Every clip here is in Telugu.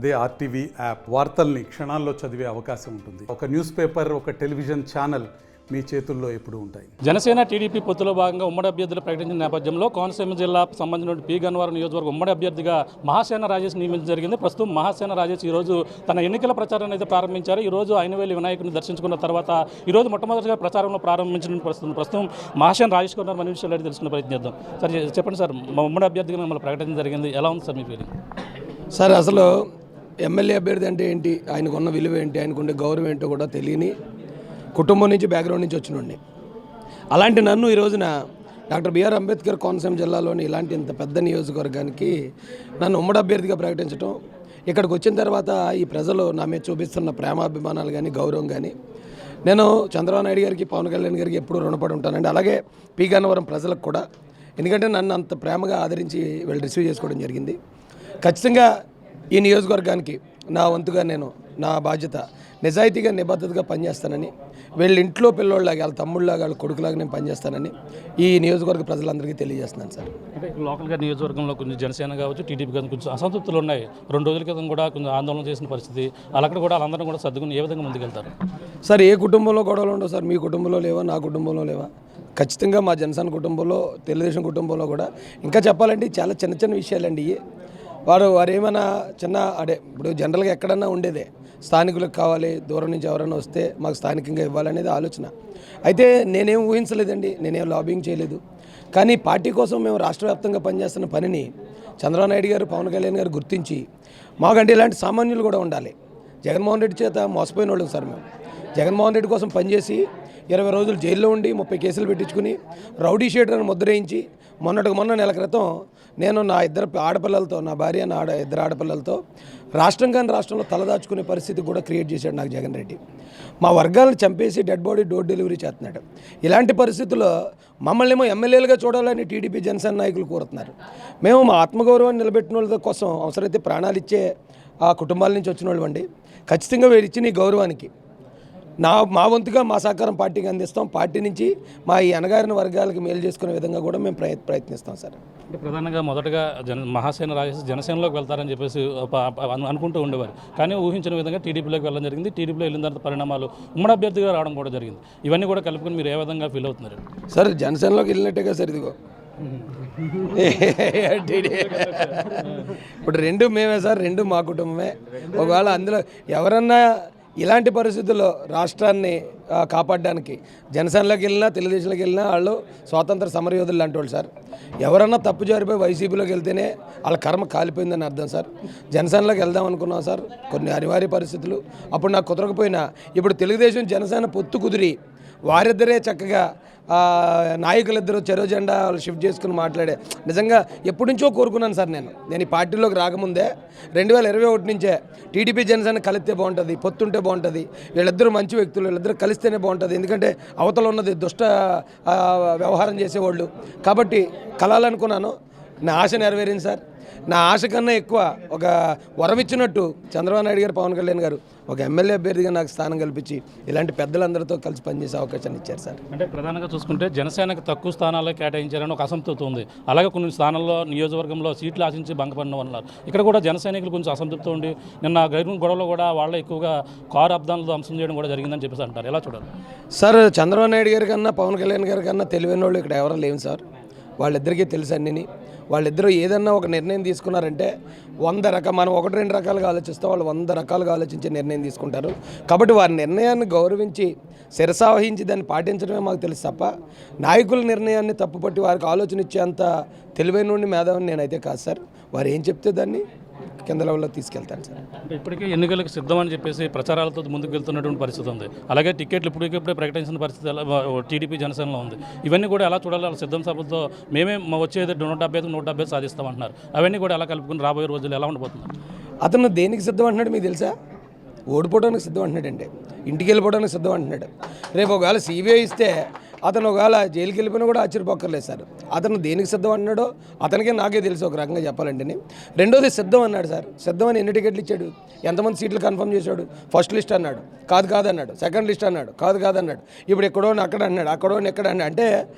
అదే ఆర్టీవీ యాప్ వార్తల్ని క్షణాల్లో చదివే అవకాశం ఉంటుంది. ఒక న్యూస్ పేపర్, ఒక టెలివిజన్ ఛానల్ మీ చేతుల్లో ఎప్పుడూ ఉంటాయి. జనసేన టీడీపీ పొత్తులో భాగంగా ఉమ్మడి అభ్యర్థులు ప్రకటించిన నేపథ్యంలో కోనసీమ జిల్లా సంబంధించిన పి గన్నవరం నియోజకవర్గం ఉమ్మడి అభ్యర్థిగా మహాసేన రాజేష్ నియమించడం జరిగింది. ప్రస్తుతం మహాసేన రాజేష్ ఈరోజు తన ఎన్నికల ప్రచారాన్ని అయితే ప్రారంభించారు. ఈరోజు అయినవేలి వినాయకుడిని దర్శించుకున్న తర్వాత ఈరోజు మొట్టమొదటిగా ప్రచారంలో ప్రారంభించిన ప్రస్తుతం మహాసేన రాజేష్ గారు మన విషయాలు అయితే తెలుసుకునే ప్రయత్నం చేద్దాం. సార్ చెప్పండి సార్, ఉమ్మడి అభ్యర్థిగా మిమ్మల్ని ప్రకటించడం జరిగింది, ఎలా ఉంది సార్ మీ ఫీలింగ్? సార్ అసలు ఎమ్మెల్యే అభ్యర్థి అంటే ఏంటి, ఆయనకున్న విలువ ఏంటి, ఆయనకుండే గౌరవం ఏంటో కూడా తెలియని కుటుంబం నుంచి బ్యాక్గ్రౌండ్ నుంచి వచ్చినండి. అలాంటి నన్ను ఈ రోజున డాక్టర్ బిఆర్ అంబేద్కర్ కోనసీమ జిల్లాలోని ఇలాంటి ఇంత పెద్ద నియోజకవర్గానికి నన్ను ఉమ్మడి అభ్యర్థిగా ప్రకటించడం, ఇక్కడికి వచ్చిన తర్వాత ఈ ప్రజలు నా మీద చూపిస్తున్న ప్రేమాభిమానాలు కానీ గౌరవం కానీ నేను చంద్రబాబు నాయుడు గారికి, పవన్ కళ్యాణ్ గారికి ఎప్పుడూ రుణపడి ఉంటానండి. అలాగే పి గన్నవరం ప్రజలకు కూడా, ఎందుకంటే నన్ను అంత ప్రేమగా ఆదరించి వీళ్ళు రిసీవ్ చేసుకోవడం జరిగింది. ఖచ్చితంగా ఈ నియోజకవర్గానికి నా వంతుగా నేను నా బాధ్యత నిజాయితీగా నిబద్ధతగా పనిచేస్తానని, వీళ్ళ ఇంట్లో పిల్లోళ్ళలాగా, వాళ్ళ తమ్ముళ్ళలాగా, వాళ్ళ కొడుకులాగా నేను పనిచేస్తానని ఈ నియోజకవర్గ ప్రజలందరికీ తెలియజేస్తున్నాను సార్. అంటే లోకల్గా నియోజకవర్గంలో కొంచెం జనసేన కావచ్చు, టీడీపీ కావచ్చు, కొంచెం అసంతృప్తులు ఉన్నాయి. 2 రోజుల క్రితం కూడా కొంచెం ఆందోళన చేసిన పరిస్థితి, అక్కడ కూడా వాళ్ళందరూ కూడా సర్దుకుని ఏ విధంగా ముందుకెళ్తారు సార్? ఏ కుటుంబంలో గొడవలు ఉండవు సార్. మీ కుటుంబంలో లేవా, నా కుటుంబంలో లేవా? ఖచ్చితంగా మా జనసేన కుటుంబంలో, తెలుగుదేశం కుటుంబంలో కూడా ఇంకా చెప్పాలంటే చాలా చిన్న చిన్న విషయాలండి. వారు ఏమైనా చిన్న అదే ఇప్పుడు జనరల్గా ఎక్కడన్నా ఉండేదే, స్థానికులకు కావాలి, దూరం నుంచి ఎవరైనా వస్తే మాకు స్థానికంగా ఇవ్వాలనేది ఆలోచన. అయితే నేనేం ఊహించలేదండి, నేనేం లాబింగ్ చేయలేదు. కానీ పార్టీ కోసం మేము రాష్ట్ర వ్యాప్తంగా పనిచేస్తున్న పనిని చంద్రబాబు నాయుడు గారు, పవన్ కళ్యాణ్ గారు గుర్తించి, మాకంటే ఇలాంటి సామాన్యులు కూడా ఉండాలి. జగన్మోహన్ రెడ్డి చేత మోసపోయిన వాళ్ళం సార్ మేము. జగన్మోహన్ రెడ్డి కోసం పనిచేసి 20 రోజులు జైల్లో ఉండి 30 కేసులు పెట్టించుకుని రౌడీ షీటర్ని ముద్రేయించి మొన్న నెల క్రితం నేను నా 2 ఆడపిల్లలతో, నా భార్య, నా 2 ఆడపిల్లలతో రాష్ట్రంలో తలదాచుకునే పరిస్థితి కూడా క్రియేట్ చేశాడు నాకు జగన్ రెడ్డి. మా వర్గాలను చంపేసి డెడ్ బాడీ డోర్ డెలివరీ చేస్తున్నాడు. ఇలాంటి పరిస్థితుల్లో మమ్మల్ని ఏమో ఎమ్మెల్యేలుగా చూడాలని టీడీపీ జనసేన నాయకులు కోరుతున్నారు. మేము మా ఆత్మగౌరవాన్ని నిలబెట్టిన వాళ్ళ కోసం అవసరమైతే ప్రాణాలు ఇచ్చే ఆ కుటుంబాల నుంచి వచ్చిన వాళ్ళు అండి. ఖచ్చితంగా వీరు ఇచ్చిన ఈ గౌరవానికి మా వంతుగా మా సహకారం పార్టీకి అందిస్తాం. పార్టీ నుంచి మా ఈ అణగారిన వర్గాలకు మేలు చేసుకునే విధంగా కూడా మేము ప్రయత్నిస్తాం సార్. అంటే ప్రధానంగా మొదటగా మహాసేన రాజేష్ జనసేనలోకి వెళ్తారని చెప్పేసి అనుకుంటూ ఉండేవారు. కానీ ఊహించిన విధంగా టీడీపీలోకి వెళ్ళడం జరిగింది. టీడీపీలో వెళ్ళిన తర్వాత పరిణామాలు ఉమ్మడి అభ్యర్థిగా రావడం కూడా జరిగింది. ఇవన్నీ కూడా కలుపుకొని మీరు ఏ విధంగా ఫీల్ అవుతున్నారు సార్? జనసేనలోకి వెళ్ళినట్టుగా సార్ ఇదిగో ఇప్పుడు 2 మేమే సార్, 2 మా కుటుంబమే. ఒకవేళ అందులో ఎవరన్నా ఇలాంటి పరిస్థితుల్లో రాష్ట్రాన్ని కాపాడడానికి జనసేనలోకి వెళ్ళినా, తెలుగుదేశంలోకి వెళ్ళినా వాళ్ళు స్వాతంత్ర సమరయోధులు లాంటి వాళ్ళు సార్. ఎవరన్నా తప్పు జారిపోయి వైసీపీలోకి వెళ్తేనే వాళ్ళ కర్మ కాలిపోయిందని అర్థం సార్. జనసేనలోకి వెళ్దాం అనుకున్నాం సార్, కొన్ని అనివార్య పరిస్థితులు అప్పుడు నాకు కుదరకపోయినా ఇప్పుడు తెలుగుదేశం జనసేన పొత్తు కుదిరి వారిద్దరే చక్కగా నాయకులిద్దరూ చెరో జెండా షిఫ్ట్ చేసుకుని మాట్లాడే నిజంగా ఎప్పటి నుంచో కోరుకున్నాను సార్. నేను ఈ పార్టీలోకి రాకముందే 2021 నుంచే టీడీపీ జనసేన కలిస్తే బాగుంటుంది, పొత్తుంటే బాగుంటుంది, వీళ్ళిద్దరూ మంచి వ్యక్తులు, వీళ్ళిద్దరూ కలిస్తేనే బాగుంటుంది. ఎందుకంటే అవతల ఉన్నది దుష్ట వ్యవహారం చేసేవాళ్ళు కాబట్టి కలాలనుకున్నాను. నా ఆశ నెరవేరింది సార్. నా ఆశ కన్నా ఎక్కువ ఒక వరం ఇచ్చినట్టు చంద్రబాబు నాయుడు గారు, పవన్ కళ్యాణ్ గారు ఒక ఎమ్మెల్యే అభ్యర్థిగా నాకు స్థానం కల్పించి ఇలాంటి పెద్దలందరితో కలిసి పనిచేసే అవకాశాన్ని ఇచ్చారు సార్. అంటే ప్రధానంగా చూసుకుంటే జనసేనకు తక్కువ స్థానాలే కేటాయించారని ఒక అసంతృప్తి ఉంది. అలాగే కొన్ని స్థానాల్లో నియోజకవర్గంలో సీట్లు ఆశించి భంగపడిన ఉన్నారు. ఇక్కడ కూడా జన సైనికులు కొంచెం అసంతృప్తి ఉండి నిన్న గొడవలో కూడా వాళ్ళే ఎక్కువగా కారు అబ్దాలతో అంశం చేయడం కూడా జరిగిందని చెప్పేసి అంటారు. ఎలా చూడాలి సార్? చంద్రబాబు నాయుడు గారి కన్నా, పవన్ కళ్యాణ్ గారి కన్నా తెలివైన వాళ్ళు ఇక్కడ ఎవరో లేవు సార్. వాళ్ళిద్దరికీ తెలుసు అన్నీ. వాళ్ళిద్దరూ ఏదన్నా ఒక నిర్ణయం తీసుకున్నారంటే 100 రకాలు, మనం 1-2 రకాలుగా ఆలోచిస్తే వాళ్ళు 100 రకాలుగా ఆలోచించి నిర్ణయం తీసుకుంటారు. కాబట్టి వారి నిర్ణయాన్ని గౌరవించి శిరసావహించి దాన్ని పాటించడమే మాకు తెలుసు తప్ప నాయకుల నిర్ణయాన్ని తప్పుపట్టి వారికి ఆలోచన ఇచ్చేంత తెలివైన నుండి మేధావిని నేనైతే కాదు సార్. వారు ఏం చెప్తే దాన్ని కింద లెవెల్లో తీసుకెళ్తాను సార్. అంటే ఇప్పటికే ఎన్నికలకు సిద్ధం అని చెప్పేసి ప్రచారాలతో ముందుకు వెళ్తున్నటువంటి పరిస్థితి ఉంది. అలాగే టికెట్లు ఇప్పటికిప్పుడే ప్రకటించిన పరిస్థితి టీడీపీ జనసేనలో ఉంది. ఇవన్నీ కూడా ఎలా చూడాలి? వాళ్ళ సిద్ధం సభలతో మేమే వచ్చేది 170 సాధిస్తామంటున్నారు. అవన్నీ కూడా ఎలా కలుపుకుని రాబోయే రోజులు ఎలా ఉండబోతున్నారు? అతను దేనికి సిద్ధం అంటున్నాడు మీకు తెలుసా? ఓడిపోవడానికి సిద్ధం అంటున్నాడండి, ఇంటికి వెళ్ళిపోవడానికి సిద్ధం అంటున్నాడు. రేపు ఒకవేళ సిబిఐ ఇస్తే అతను ఒకవేళ జైలుకి వెళ్ళిపోయినా కూడా ఆశ్చర్యపోక్కర్లేదు సార్. అతను దేనికి సిద్ధం అన్నాడో అతనికే నాకే తెలుసు ఒక రకంగా చెప్పాలంటే. రెండోది సిద్ధం అన్నాడు సార్. సిద్ధం అని ఎన్ని టికెట్లు ఇచ్చాడు, ఎంతమంది సీట్లు కన్ఫర్మ్ చేశాడు? ఫస్ట్ లిస్ట్ అన్నాడు, కాదన్నాడు. సెకండ్ లిస్ట్ అన్నాడు, కాదన్నాడు. ఇప్పుడు ఎక్కడోని అక్కడ అన్నాడు, అక్కడోని ఎక్కడ అన్నాడు. అంటే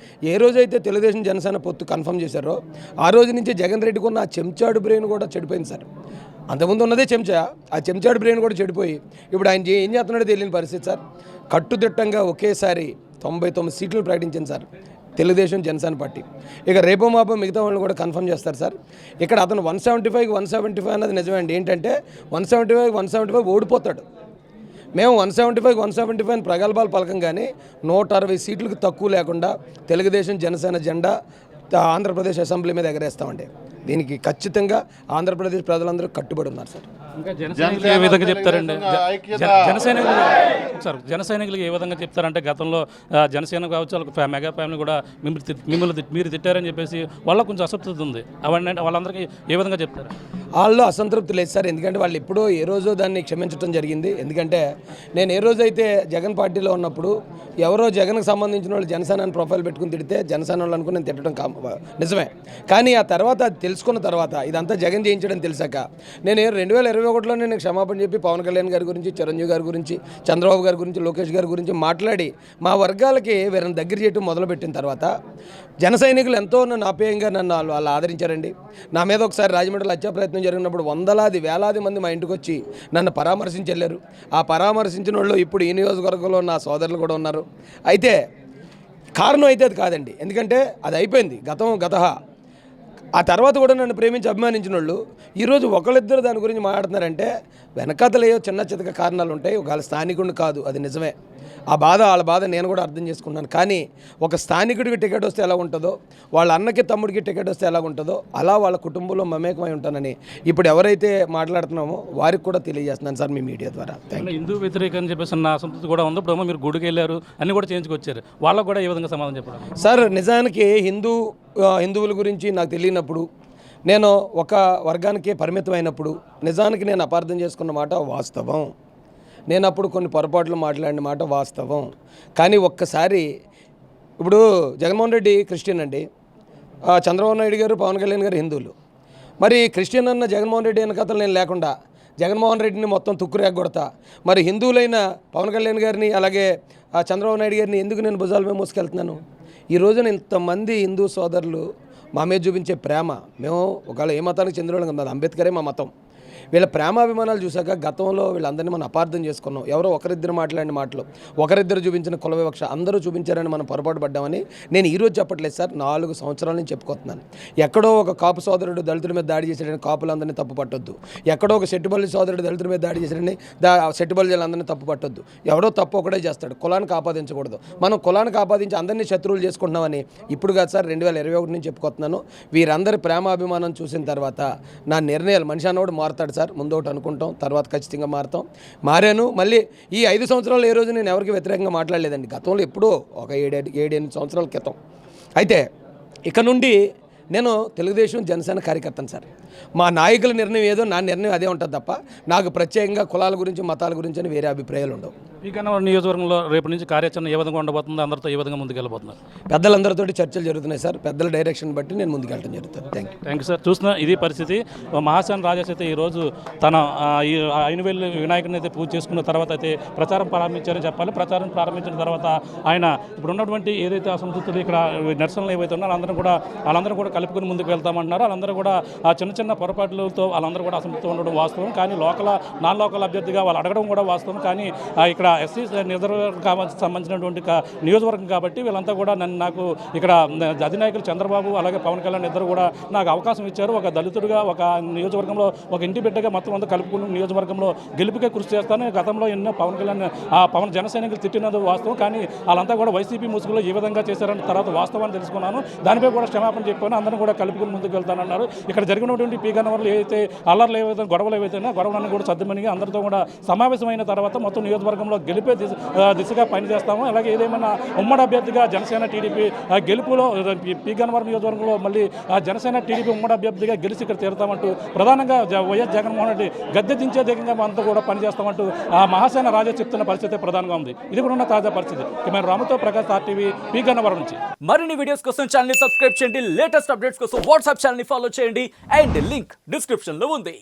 ఏ రోజైతే తెలుగుదేశం జనసేన పొత్తు కన్ఫర్మ్ చేశారో ఆ రోజు నుంచి జగన్ రెడ్డికి ఉన్న ఆ చెంచాడు బ్రెయిన్ కూడా చెడిపోయింది సార్. అంతకుముందు ఉన్నదే చెంచా, ఆ చెంచాడు బ్రెయిన్ కూడా చెడిపోయి ఇప్పుడు ఆయన ఏం చేస్తున్నాడో తెలియని పరిస్థితి సార్. కట్టుదిట్టంగా ఒకేసారి 99 సీట్లు ప్రకటించింది సార్ తెలుగుదేశం జనసేన పార్టీ. ఇక రేపో మాపో మిగతా వాళ్ళు కూడా కన్ఫర్మ్ చేస్తారు సార్. ఇక్కడ అతను 175 అన్నది నిజమే అండి. ఏంటంటే 175 ఓడిపోతాడు. మేము 175 అని ప్రగల్భాలు పలకం కానీ 160 సీట్లకు తక్కువ లేకుండా తెలుగుదేశం జనసేన జెండా ఆంధ్రప్రదేశ్ అసెంబ్లీ మీద ఎగరేస్తామండి. దీనికి ఖచ్చితంగా ఆంధ్రప్రదేశ్ ప్రజలందరూ కట్టుబడి ఉన్నారు సార్. ఇంకా జనసైనికులు ఏ విధంగా చెప్తారండి? జనసైనికులకు ఏ విధంగా చెప్తారంటే గతంలో జనసేన కావచ్చు వాళ్ళకి మెగా ఫ్యామిలీ కూడా మీరు తిట్టారని చెప్పేసి వాళ్ళకు కొంచెం అసంతృప్తి ఉంది. అవన్నీ వాళ్ళందరికీ ఏ విధంగా చెప్తారు? వాళ్ళు అసంతృప్తి లేదు సార్. ఎందుకంటే వాళ్ళు ఎప్పుడో ఏ రోజో దాన్ని క్షమించడం జరిగింది. ఎందుకంటే నేను ఏ రోజైతే జగన్ పార్టీలో ఉన్నప్పుడు ఎవరో జగన్కి సంబంధించిన వాళ్ళు జనసేన ప్రొఫైల్ పెట్టుకుని తిడితే జనసేన వాళ్ళు అనుకుని నేను తిట్టడం నిజమే. కానీ ఆ తర్వాత అది తెలుసుకున్న తర్వాత ఇదంతా జగన్ చేయించడం తెలిసాక నేను 2021లో నేను క్షమాపణ చెప్పి పవన్ కళ్యాణ్ గారి గురించి, చిరంజీవి గారి గురించి, చంద్రబాబు గారి గురించి, లోకేష్ గారి గురించి మాట్లాడి మా వర్గాలకి వీరిని దగ్గర చేయడం మొదలుపెట్టిన తర్వాత జన సైనికులు ఎంతో నన్ను ఆప్యాయంగా నన్ను వాళ్ళు ఆదరించారండి. నా మీద ఒకసారి రాజమండ్రిలో హత్యా ప్రయత్నం జరిగినప్పుడు వేలాది మంది మా ఇంటికి వచ్చి నన్ను పరామర్శించి వెళ్ళారు. ఆ పరామర్శించిన వాళ్ళు ఇప్పుడు ఈ నియోజకవర్గంలో నా సోదరులు కూడా ఉన్నారు. అయితే కారణం అయితే అది కాదండి. ఎందుకంటే అది అయిపోయింది, గతహ. ఆ తర్వాత కూడా నన్ను ప్రేమించి అభిమానించిన వాళ్ళు ఈరోజు ఒకళ్ళిద్దరు దాని గురించి మాట్లాడుతున్నారంటే వెనకాతలేయో చిన్న చితక కారణాలు ఉంటాయి. ఒకవేళ స్థానికుడిని కాదు, అది నిజమే. ఆ వాళ్ళ బాధ నేను కూడా అర్థం చేసుకున్నాను. కానీ ఒక స్థానికుడికి టికెట్ వస్తే ఎలా ఉంటుందో, వాళ్ళ అన్నకి తమ్ముడికి టికెట్ వస్తే ఎలా ఉంటుందో అలా వాళ్ళ కుటుంబంలో మమేకమై ఉంటానని ఇప్పుడు ఎవరైతే మాట్లాడుతున్నామో వారికి కూడా తెలియజేస్తున్నాను సార్ మీ మీడియా ద్వారా. హిందూ వ్యతిరేక అని చెప్పేసి నా అసంతృప్తి కూడా ఉంది. ఇప్పుడు మీరు గుడికి వెళ్ళారు అన్ని కూడా చేయించుకొచ్చారు, వాళ్ళకు కూడా ఏ విధంగా సమాధానం చెప్పడం? సార్ నిజానికి హిందువుల గురించి నాకు తెలియనప్పుడు, నేను ఒక వర్గానికే పరిమితమైనప్పుడు నిజానికి నేను అపార్థం చేసుకున్న మాట వాస్తవం. నేను అప్పుడు కొన్ని పొరపాట్లు మాట్లాడిన మాట వాస్తవం. కానీ ఒక్కసారి ఇప్పుడు జగన్మోహన్ రెడ్డి క్రిస్టియన్ అండి, చంద్రబాబు నాయుడు గారు, పవన్ కళ్యాణ్ గారు హిందువులు. మరి క్రిస్టియన్ అన్న జగన్మోహన్ రెడ్డి వెనకతలు నేను లేకుండా జగన్మోహన్ రెడ్డిని మొత్తం తుక్కురేగొడతా. మరి హిందువులైన పవన్ కళ్యాణ్ గారిని అలాగే చంద్రబాబు నాయుడు గారిని ఎందుకు నేను భుజాల మీద మోసుకెళ్తున్నాను? ఈ రోజున ఇంతమంది హిందూ సోదరులు మా మీద చూపించే ప్రేమ, మేము ఒకవేళ ఏ మతానికి చెందిన వాళ్ళం కాదు, అంబేద్కరే మా మతం. వీళ్ళ ప్రేమాభిమానాలు చూశాక గతంలో వీళ్ళందరినీ మనం అపార్థం చేసుకున్నాం. ఎవరో ఒకరిద్దరు మాట్లాడిన మాటలు, ఒకరిద్దరు చూపించిన కుల వివక్ష అందరూ చూపించారని మనం పొరపాటు పడ్డామని నేను ఈరోజు చెప్పట్లేదు సార్, 4 సంవత్సరాల నుంచి చెప్పుకుంటున్నాను. ఎక్కడో ఒక కాపు సోదరుడు దళితుల మీద దాడి చేసాడని కాపులందరినీ తప్పు పట్టొద్దు. ఎక్కడో ఒక సెట్టుబల్లి సోదరుడు దళితుల మీద దాడి చేసాడని సెట్టుబల్లిలందరినీ తప్పు పట్టొద్దు. ఎవడో తప్పు ఒకటే చేస్తాడు, కులానికి ఆపాదించకూడదు. మనం కులానికి ఆపాదించి అందరినీ శత్రువులు చేసుకుంటున్నామని ఇప్పుడు కాదు సార్ 2021 నుంచి చెప్పుకుంటున్నాను. వీరందరి ప్రేమాభిమానం చూసిన తర్వాత నా నిర్ణయాలు, మనిషి అన్నవాడు మారుతాడు సార్. ముందు ఒకటి అనుకుంటాం, తర్వాత ఖచ్చితంగా మారాను. మళ్ళీ ఈ 5 సంవత్సరాలు ఏ రోజు నేను ఎవరికి వ్యతిరేకంగా మాట్లాడలేదండి. గతంలో ఎప్పుడో ఒక 7-8 సంవత్సరాల క్రితం. అయితే ఇక నుండి నేను తెలుగుదేశం జనసేన కార్యకర్తను సార్. మా నాయకుల నిర్ణయం ఏదో నా నిర్ణయం అదే ఉంటుంది తప్ప నాకు ప్రత్యేకంగా కులాల గురించి, మతాల గురించి అని వేరే అభిప్రాయాలు ఉండవు. ఈ గన్నవరం నియోజకవర్గంలో రేపు నుంచి కార్యాచరణ ఏ విధంగా ఉండబోతుంది, అందరితో ఏ విధంగా ముందుకెళ్ళబోతున్నారు? పెద్దలందరితో చర్చలు జరుగుతున్నాయి సార్. పెద్దల డైరెక్షన్ బట్టి నేను ముందుకెళ్ళడం జరుగుతుంది. Thank you sir. చూస్తున్నా ఇది పరిస్థితి. మహాసేన రాజేష్ అయితే ఈరోజు తన ఈ ఐనువేలు వినాయకుడిని అయితే పూజ చేసుకున్న తర్వాత అయితే ప్రచారం ప్రారంభించారని చెప్పాలి. ప్రచారం ప్రారంభించిన తర్వాత ఆయన ఇప్పుడు ఉన్నటువంటి ఏదైతే అసంతృప్తులు ఇక్కడ నిరసనలు ఏవైతే ఉన్నారో వాళ్ళందరూ కూడా కలుపుకొని ముందుకు వెళ్తామంటున్నారు. వాళ్ళందరూ కూడా ఆ చిన్న పొరపాట్లతో వాళ్ళందరూ కూడా అసంతృప్తి ఉండడం వాస్తవం. కానీ నాన్ లోకల్ అభ్యర్థిగా వాళ్ళు అడగడం కూడా వాస్తవం. కానీ ఇక్కడ ఎస్సీ రిజర్వ్ సంబంధించినటువంటి నియోజకవర్గం కాబట్టి వీళ్ళంతా కూడా నాకు ఇక్కడ అధినాయకులు చంద్రబాబు అలాగే పవన్ కళ్యాణ్ ఇద్దరు కూడా నాకు అవకాశం ఇచ్చారు. ఒక దళితుడిగా ఒక నియోజకవర్గంలో ఒక ఇంటి బిడ్డగా మొత్తం అంతా కలుపుకుని నియోజకవర్గంలో గెలుపుకే కృషి చేస్తాను. గతంలో ఎన్నో పవన్ జనసైనికులు తిట్టినది వాస్తవం. కానీ వాళ్ళంతా కూడా వైసీపీ ముసుగులో ఏ విధంగా చేశారని తర్వాత వాస్తవాన్ని తెలుసుకున్నాను. దానిపై కూడా క్షమాపణ చెప్పాను. అందరూ కూడా కలుపుకుని ముందుకు వెళ్తానన్నారు. ఇక్కడ జరిగినటువంటి పీ గన్నవరంలో ఏదైతే అల్లర్లు ఏవైతే గొడవలు గొడవలన్నీ కూడా సర్దుమణిగి అందరితో కూడా సమావేశమైన తర్వాత మొత్తం నియోజకవర్గంలో గెలిపే దిశగా పనిచేస్తాము. అలాగే ఏదేమైనా ఉమ్మడి అభ్యర్థిగా జనసేన టీడీపీ గెలుపులో పీ గన్నవరం నియోజకవర్గంలో మళ్ళీ జనసేన టీడీపీ ఉమ్మడి అభ్యర్థిగా గెలిచి ఇక్కడ తీరుతామంటూ ప్రధానంగా వైఎస్ జగన్మోహన్ రెడ్డి గద్దె దించే దిగంగా అంతా కూడా పనిచేస్తామంటూ మహాసేన రాజా చెప్తున్న పరిస్థితి ప్రధానంగా ఉంది. ఇది కూడా ఉన్న తాజా పరిస్థితి. మేము రామతో ప్రకాష్ RTV పీ గన్నవరం నుంచి. మరిన్ని వీడియోస్ కోసం ఛానల్ ని సబ్స్క్రైబ్ చేయండి. లేటెస్ట్ అప్డేట్స్ కోసం వాట్సాప్ ఛానల్ ని ఫాలో చేయండి. అండ్ లింక్ డిస్క్రిప్షన్ లో ఉంది.